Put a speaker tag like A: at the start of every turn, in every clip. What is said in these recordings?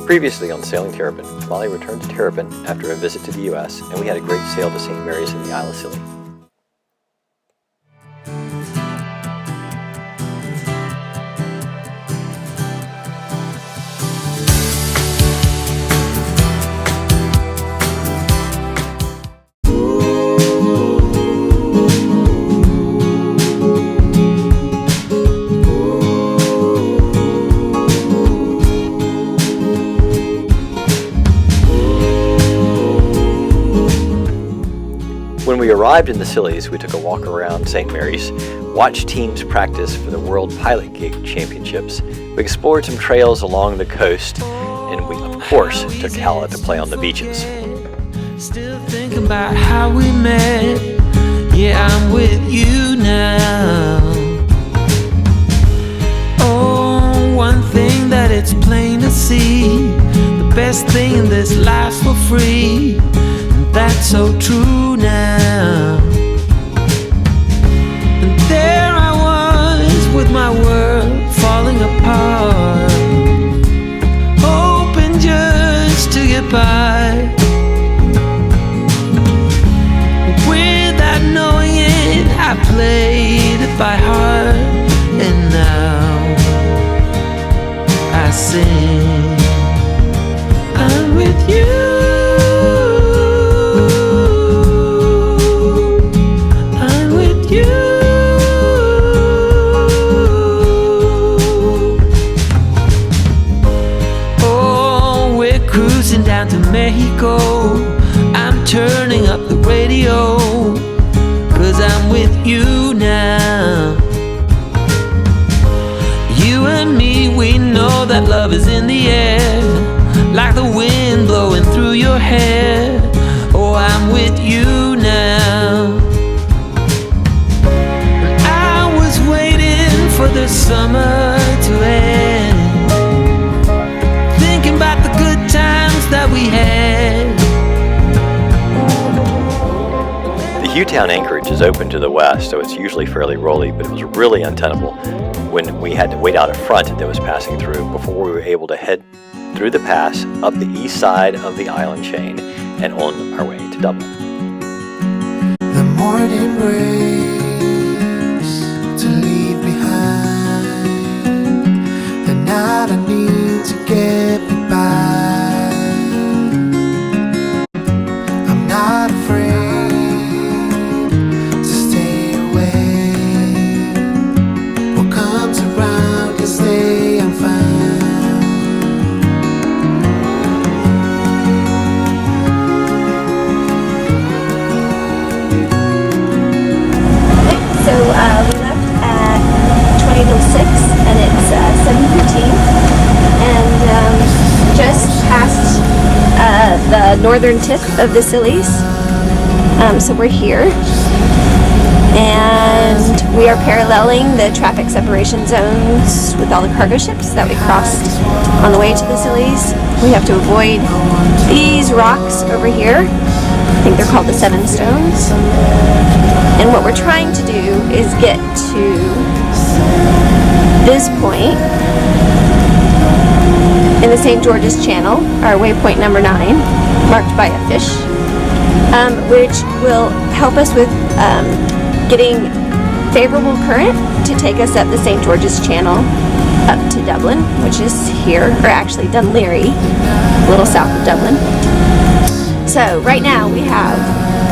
A: Previously on Sailing Terrapin, Molly returned to Terrapin after a visit to the US, and we had a great sail to St. Mary's in the Isle of Scilly. When we arrived in the Scillies, we took a walk around St. Mary's, watched teams practice for the World Pilot Gig Championships. We explored some trails along the coast, and we, of course, took Hala to play on the beaches.
B: Still thinking about how we met. Yeah, I'm with you now. Oh, one thing that it's plain to see, the best thing in this life's for free. That's so true now. And there I was with my world falling apart, hoping just to get by. Without knowing it, I played it by heart. And now I sing, I'm with you. Down to Mexico, I'm turning up the radio, 'cause I'm with you now. You and me, we know that love is in the air, like the wind blowing through your hair. Oh, I'm with you now. I was waiting for the summer to end, thinking about the good times that we had.
A: The Hugh-town anchorage is open to the west, so it's usually fairly rolly, but it was really untenable when we had to wait out a front that was passing through before we were able to head through the pass up the east side of the island chain and on our way to Dublin.
C: The morning breaks to leave behind the night I need to get me by. I'm not afraid to stay away. What comes around can stay, I'm fine.
D: So we left at 20 till 6, and it's 7:15, and just past the northern tip of the Scillies. So we're here, and we are paralleling the traffic separation zones with all the cargo ships that we crossed on the way to the Scillies. We have to avoid these rocks over here. I think they're called the Seven Stones. And what we're trying to do is get to this point in the St. George's Channel, our waypoint number 9, marked by a fish, which will help us with getting favorable current to take us up the St. George's Channel up to Dublin, which is here, or actually Dun Laoghaire, a little south of Dublin. So right now we have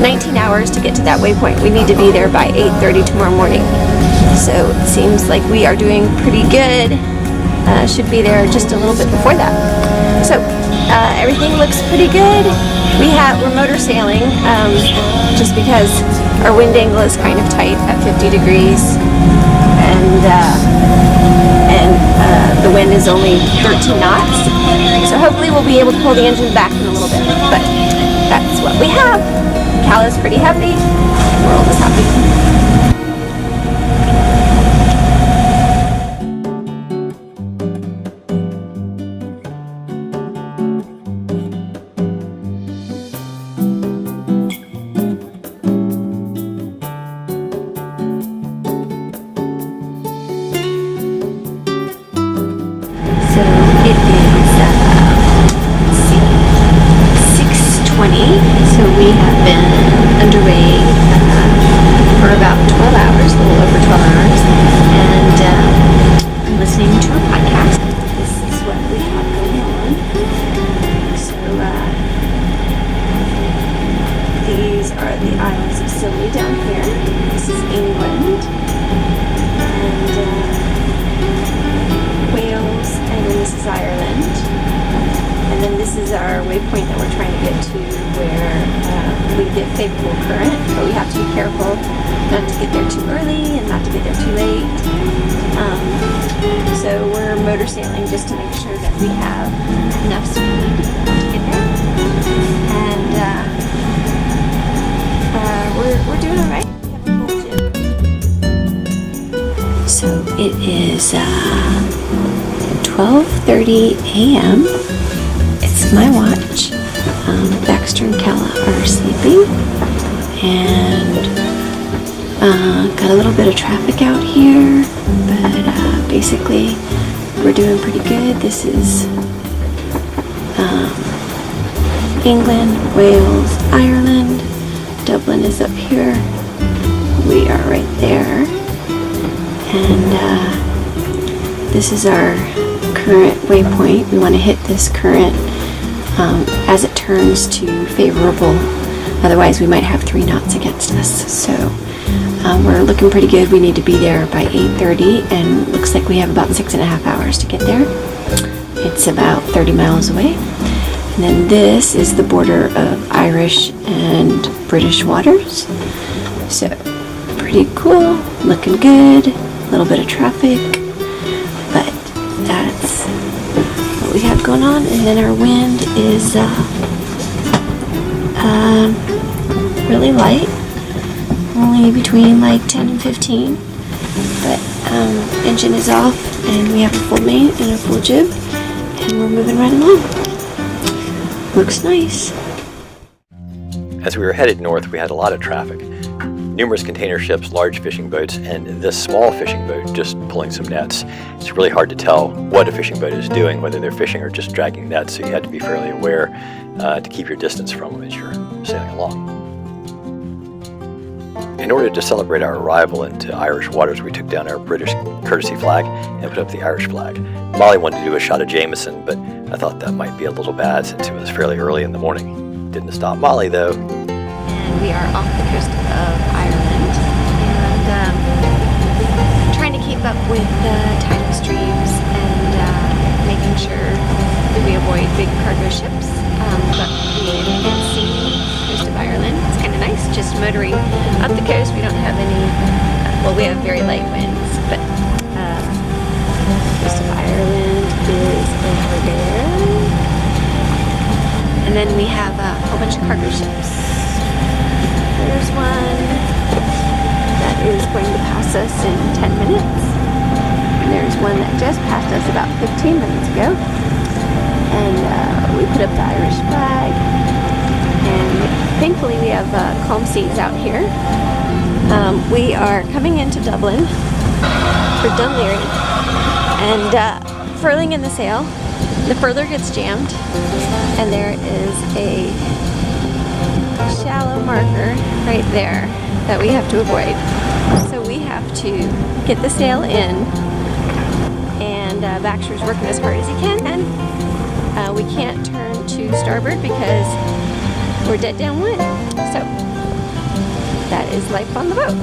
D: 19 hours to get to that waypoint. We need to be there by 8:30 tomorrow morning. So it seems like we are doing pretty good. Should be there just a little bit before that. So everything looks pretty good. We're motor sailing just because our wind angle is kind of tight at 50 degrees, and the wind is only 13 knots. So hopefully we'll be able to pull the engine back in a little bit. But that's what we have. Hala's pretty happy. The world is happy. So it is And then this is our waypoint that we're trying to get to, where we get favorable current, but we have to be careful not to get there too early and not to get there too late. So we're motor sailing just to make sure that we have enough speed to get there. And we're doing all right. We have a full jib. So it is 12:30 a.m. It's my watch. Baxter and Kella are sleeping, and got a little bit of traffic out here, but basically we're doing pretty good. This is England, Wales, Ireland. Dublin is up here. We are right there, and this is our current waypoint. We want to hit this current as it turns to favorable. Otherwise, we might have 3 knots against us. So we're looking pretty good. We need to be there by 8:30, and looks like we have about 6.5 hours to get there. It's about 30 miles away. And then this is the border of Irish and British waters. So pretty cool, looking good. A little bit of traffic, but that's what we have going on. And then our wind is really light, only between like 10 and 15, but engine is off, and we have a full main and a full jib, and we're moving right along. Looks nice.
A: As we were headed north, we had a lot of traffic. Numerous container ships, large fishing boats, and this small fishing boat just pulling some nets. It's really hard to tell what a fishing boat is doing, whether they're fishing or just dragging nets, so you had to be fairly aware to keep your distance from them as you're sailing along. In order to celebrate our arrival into Irish waters, we took down our British courtesy flag and put up the Irish flag. Molly wanted to do a shot of Jameson, but I thought that might be a little bad since it was fairly early in the morning. Didn't stop Molly, though.
D: And we are off the coast of Ireland, and trying to keep up with the tidal streams and making sure that we avoid big cargo ships. But we can see the coast of Ireland. It's kind of nice, just motoring up the coast. We don't have any, well, we have very light winds, but the coast of Ireland is over there. And then we have a whole bunch of cargo ships. There's one that is going to pass us in 10 minutes. And there's one that just passed us about 15 minutes ago. And we put up the Irish flag. And thankfully we have calm seas out here. We are coming into Dublin for Dun Laoghaire. And furling in the sail. The furler gets jammed. And there is a shallow marker right there that we have to avoid. So we have to get the sail in, and Baxter's working as hard as he can, and we can't turn to starboard because we're dead downwind. So that is life on the boat.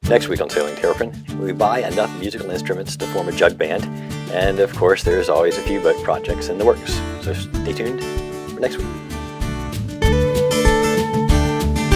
A: Next week on Sailing Terrapin, we buy enough musical instruments to form a jug band, and of course there's always a few boat projects in the works, so stay tuned for next week.